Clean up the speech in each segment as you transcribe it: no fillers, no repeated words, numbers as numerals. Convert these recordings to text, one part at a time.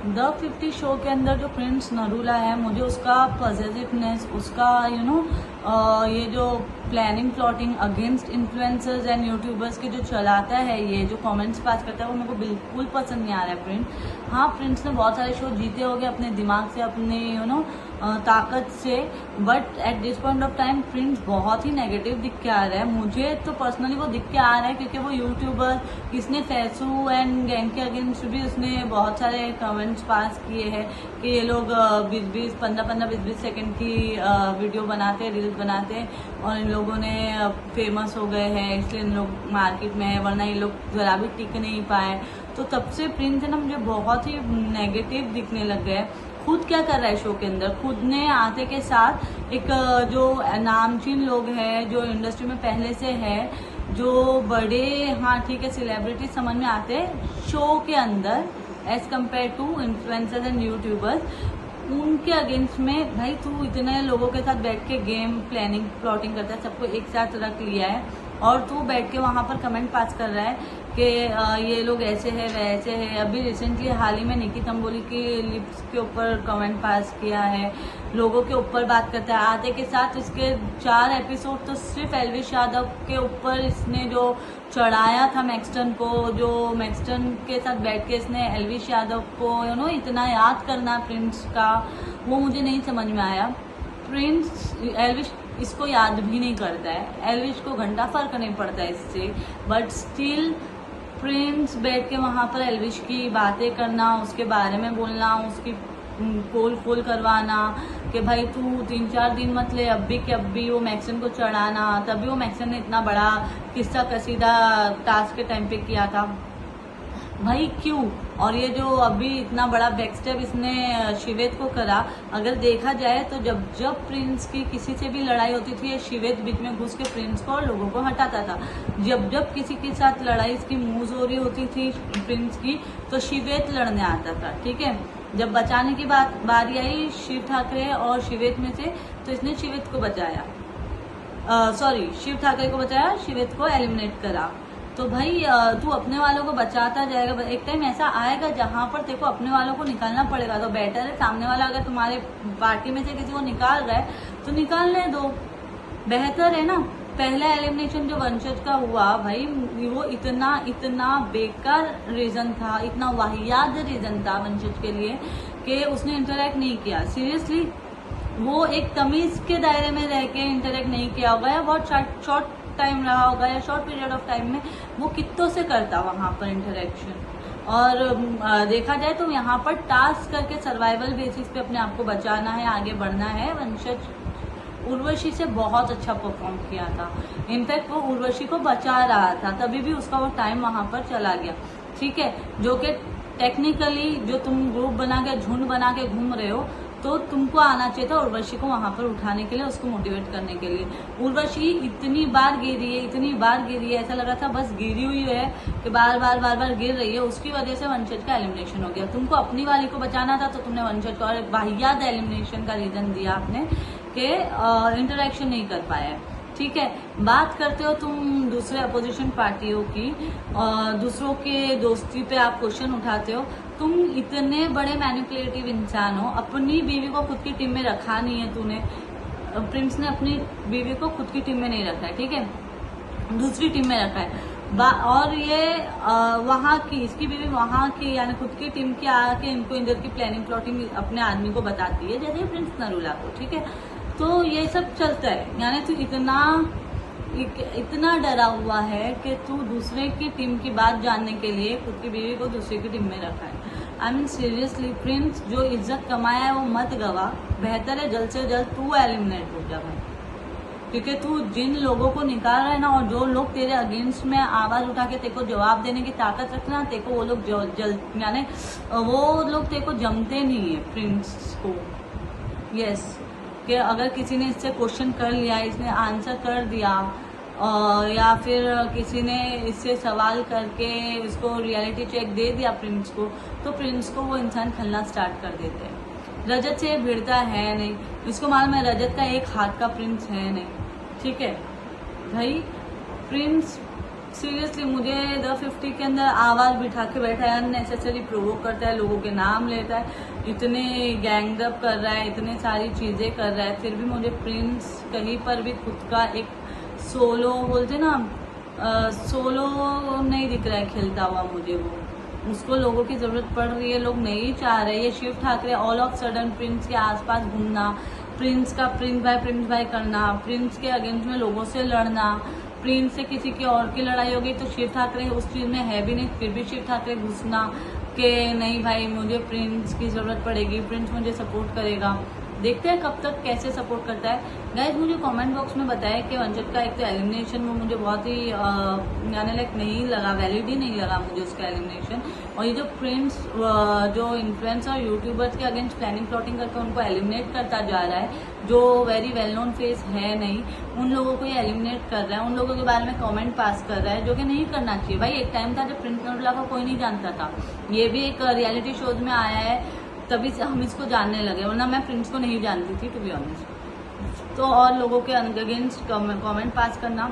The 50 show के अंदर जो प्रिंस नरूला है, मुझे उसका पॉजिटिवनेस, उसका ये जो planning plotting against influencers and YouTubers के जो चलाता है, ये जो कमेंट्स पास करता है, वो मेरे को बिल्कुल पसंद नहीं आ रहा है प्रिंस। हाँ, प्रिंस ने बहुत सारे शो जीते होंगे अपने दिमाग से, अपने ताकत से, but at this point of time Prince बहुत ही नेगेटिव दिख के आ रहा है। मुझे तो पर्सनली वो दिख के आ रहा है क्योंकि वो यूट्यूबर, इसने फैसू एंड गैंग के अगेंस्ट भी उसने बहुत सारे कमेंट्स पास किए हैं कि ये लोग 15-20 सेकंड की वीडियो बनाते हैं, रील्स बनाते हैं, और इन लोगों ने फेमस हो गए हैं इसलिए इन लोग मार्केट में है, वरना ये लोग जरा भी टिक नहीं पाए। तो तब से प्रिंस है ना मुझे बहुत ही नेगेटिव दिखने लग गया है। खुद क्या कर रहा है शो के अंदर, खुद ने आते के साथ एक जो नामचीन लोग हैं, जो इंडस्ट्री में पहले से है, जो बड़े, हाँ ठीक है, सेलिब्रिटी समझ में आते हैं शो के अंदर as compare to influencers and YouTubers, उनके अगेंस्ट में भाई तू इतने लोगों के साथ बैठ के गेम प्लानिंग प्लॉटिंग करता है, सबको एक साथ रख लिया है, और तू बैठ के वहां पर कमेंट पास कर रहा है कि ये लोग ऐसे है वैसे है। अभी रिसेंटली हाल ही में निकी तंबोली की लिप्स के ऊपर कमेंट पास किया है, लोगों के ऊपर बात करता है। आते के साथ इसके 4 एपिसोड तो सिर्फ एल्विश यादव के ऊपर इसने जो चढ़ाया था मैक्सटन को, जो मैक्सटन के साथ बैठ के इसने एल्विश यादव को इतना याद करना प्रिंस का, वो मुझे नहीं समझ में आया। प्रिंस एल्विश इसको याद भी नहीं करता है, एल्विश को घंटा फर्क नहीं पड़ता है इससे, बट स्टिल प्रिंस बैठ के वहां पर एल्विश की बातें करना, उसके बारे में बोलना, उसकी पोल खोल करवाना कि भाई तू 3-4 दिन मत ले, अब भी वो मैक्सन को चढ़ाना। तभी वो मैक्सन ने इतना बड़ा किस्सा कसीदा टास्क के टाइम पे किया था भाई, क्यों? और ये जो अभी इतना बड़ा बैकस्टेप इसने शिवेत को करा, अगर देखा जाए तो जब जब प्रिंस की किसी से भी लड़ाई होती थी, ये शिवेत बीच में घुस के प्रिंस को और लोगों को हटाता था। जब जब किसी के साथ लड़ाई इसकी मुंह जोरी होती थी प्रिंस की, तो शिवेत लड़ने आता था, ठीक है। जब बचाने की बारी आई शिव ठाकरे और शिवेत में से, तो इसने शिवेत को बचाया, शिव ठाकरे को बचाया, शिवेत को एलिमिनेट करा। तो भाई तू अपने वालों को बचाता जाएगा, एक टाइम ऐसा आएगा जहां पर तेरे को अपने वालों को निकालना पड़ेगा। तो बेटर है सामने वाला अगर तुम्हारे पार्टी में से किसी को निकाल रहा है तो निकालने दो, बेहतर है ना। पहला एलिमिनेशन जो वंशज का हुआ भाई, वो इतना बेकार रीजन था, इतना वाहियात रीजन था वंशज के लिए कि उसने इंटरेक्ट नहीं किया। सीरियसली वो एक तमीज के दायरे में रह के इंटरेक्ट नहीं किया होगा, या बहुत शॉर्ट टाइम रहा होगा, या शॉर्ट पीरियड ऑफ टाइम में वो कितनों से करता वहां पर इंटरेक्शन। और देखा जाए तो यहाँ पर टास्क करके सर्वाइवल बेसिस पे अपने आप को बचाना है, आगे बढ़ना है। वंशज उर्वशी से बहुत अच्छा परफॉर्म किया था, इनफैक्ट वो उर्वशी को बचा रहा था, तभी भी उसका वो टाइम वहां पर चला गया, ठीक है। जो कि टेक्निकली जो तुम ग्रुप बना के झुंड बना के घूम रहे हो, तो तुमको आना चाहिए था उर्वशी को वहां पर उठाने के लिए, उसको मोटिवेट करने के लिए। उर्वशी इतनी बार गिरी है, ऐसा लग रहा था बस गिरी हुई है कि बार बार गिर रही है, उसकी वजह से वंशज का एलिमिनेशन हो गया। तुमको अपनी वाली को बचाना था तो तुमने वंशज को, और वाहियात एलिमिनेशन का रीजन दिया आपने कि इंटरेक्शन नहीं कर पाया, ठीक है। बात करते हो तुम दूसरे अपोजिशन पार्टियों की, दूसरों के दोस्ती पे आप क्वेश्चन उठाते हो। तुम इतने बड़े मैनिपुलेटिव इंसान हो, अपनी बीवी को खुद की टीम में रखा नहीं है तूने, प्रिंस ने अपनी बीवी को खुद की टीम में नहीं रखा है, ठीक है, दूसरी टीम में रखा है। और ये वहां की, इसकी बीवी वहां की यानी खुद की टीम की आके इनको इधर की प्लानिंग प्लॉटिंग अपने आदमी को बताती है, जैसे प्रिंस नरूला को, ठीक है। तो ये सब चलता है, यानी तू इतना डरा हुआ है कि तू दूसरे की टीम की बात जानने के लिए खुद की बीवी को दूसरे की टीम में रखा है। आई मीन सीरियसली प्रिंस, जो इज्जत कमाया है वो मत गवा, बेहतर है जल्द से जल्द तू एलिमिनेट हो जा भाई, क्योंकि तू जिन लोगों को निकाल रहा है ना, और जो लोग तेरे अगेंस्ट में आवाज उठा के तेरे को जवाब देने की ताकत रखना, तेरे को वो लोग यानी वो लोग तेरे को जमते नहीं है प्रिंस को। यस, कि अगर किसी ने इससे क्वेश्चन कर लिया, इसने आंसर कर दिया, या फिर किसी ने इससे सवाल करके इसको रियलिटी चेक दे दिया प्रिंस को, तो प्रिंस को वो इंसान खलना स्टार्ट कर देते हैं। रजत से भिड़ता है नहीं, इसको मालूम है रजत का एक हाथ का प्रिंस है नहीं, ठीक है भाई। प्रिंस सीरियसली मुझे द 50 के अंदर आवाज बिठा के बैठा है, अननेसेसरी प्रोवोक करता है, लोगों के नाम लेता है, इतने गैंगअप कर रहा है, इतने सारी चीजें कर रहा है, फिर भी मुझे प्रिंस कहीं पर भी खुद का एक सोलो बोलते ना, सोलो नहीं दिख रहा है खेलता हुआ मुझे। वो उसको लोगों की जरूरत पड़ रही है, लोग नहीं चाह रहे। ये Shiv Thackeray all of sudden Prince के आसपास घूमना, प्रिंस का प्रिंस भाई करना, प्रिंस के अगेंस्ट में लोगों से लड़ना, प्रिंस से किसी की और की लड़ाई हो गई तो शिव ठाकरे उस चीज में है भी नहीं, फिर भी शिव ठाकरे घुसना कि नहीं भाई मुझे प्रिंस की जरूरत पड़ेगी, प्रिंस मुझे सपोर्ट करेगा। देखते हैं कब तक कैसे सपोर्ट करता है। गाइज मुझे कमेंट बॉक्स में बताया कि वंचित का एक तो एलिमिनेशन वो मुझे बहुत ही यानी लाइक नहीं लगा, वैलिड ही नहीं लगा मुझे उसका एलिमिनेशन। और ये जो प्रिंस जो इन्फ्लुएंसर यूट्यूबर्स के अगेंस्ट प्लानिंग प्लॉटिंग करके उनको एलिमिनेट करता जा रहा है, जो वेरी वेल नोन फेस है नहीं, उन लोगों को ये एलिमिनेट कर रहा है, उन लोगों के बारे में कमेंट पास कर रहा है, जो कि नहीं करना चाहिए भाई। एक टाइम था जब प्रिंस नरूला को कोई नहीं जानता था, ये भी एक रियलिटी शोज में आया है तभी से हम इसको जानने लगे, वरना मैं प्रिंस को नहीं जानती थी टू बी ऑनेस्ट। तो और लोगों के अगेंस्ट कमेंट पास करना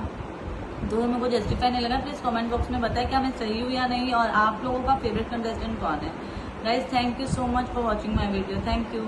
तो मेरे को जस्टिफाई नहीं लगा। प्लीज कमेंट बॉक्स में बताएं क्या मैं सही हूँ या नहीं, और आप लोगों का फेवरेट कंटेस्टेंट कौन है। Guys thank you so much for watching my video, thank you.